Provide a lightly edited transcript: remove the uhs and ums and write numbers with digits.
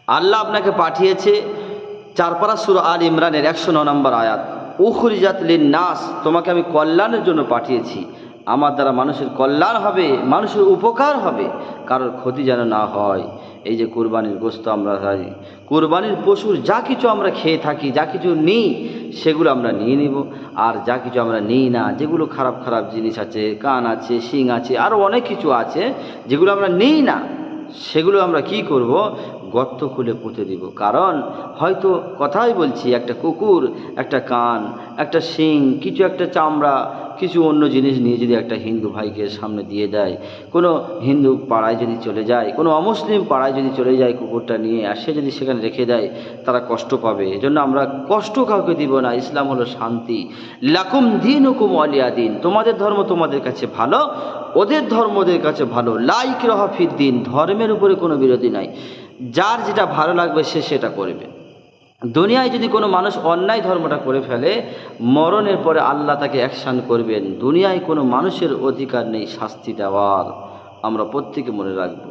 আল্লাহ আপনাকে পাঠিয়েছে চারপারা সূরা আল ইমরানের 109 নম্বর আয়াত, উখরিজাত লিন-নাস, তোমাকে আমি কল্যাণের জন্য পাঠিয়েছি। আমার দ্বারা মানুষের কল্যাণ হবে, মানুষের উপকার হবে, কারোর ক্ষতি যেন না হয়। এই যে কুরবানির গোশত আমরা খাই, কুরবানির পশুর যা কিছু আমরা খেয়ে থাকি, যা কিছু নিই সেগুলো আমরা নিয়ে নিব। আর যা কিছু আমরা নিই না, যেগুলো খারাপ খারাপ জিনিস আছে, কান আছে, শিং আছে, আরও অনেক কিছু আছে যেগুলো আমরা নিই না, সেগুলো আমরা কি করব? গর্ত খুলে পুঁতে দিব। কারণ হয়তো কথাই বলছি, একটা কুকুর একটা কান, একটা শিং, কিছু একটা চামড়া, কিছু অন্য জিনিস নিয়ে যদি একটা হিন্দু ভাইকে সামনে দিয়ে দেয়, কোনো হিন্দু পাড়ায় যদি চলে যায়, কোনো অমুসলিম পাড়ায় যদি চলে যায় কুকুরটা নিয়ে, আর সে যদি সেখানে রেখে দেয়, তারা কষ্ট পাবে। এজন্য আমরা কষ্ট কাউকে দিব না। ইসলাম হলো শান্তি। লাকুম দীনুকুম ওয়ালিয়া দিন, তোমাদের ধর্ম তোমাদের কাছে ভালো, ওদের ধর্ম ওদের কাছে ভালো। লা ইকরাহা ফিদ্দিন, ধর্মের উপরে কোনো বিরোধী নাই। যার যেটা ভালো লাগবে সে সেটা করবে। দুনিয়ায় যদি কোনো মানুষ অন্যায় ধর্মটা করে ফেলে, মরণের পরে আল্লাহ তাকে অ্যাকশন করবেন। দুনিয়ায় কোনো মানুষের অধিকার নেই শাস্তি দেওয়ার। আমরা প্রত্যেকে মনে রাখব।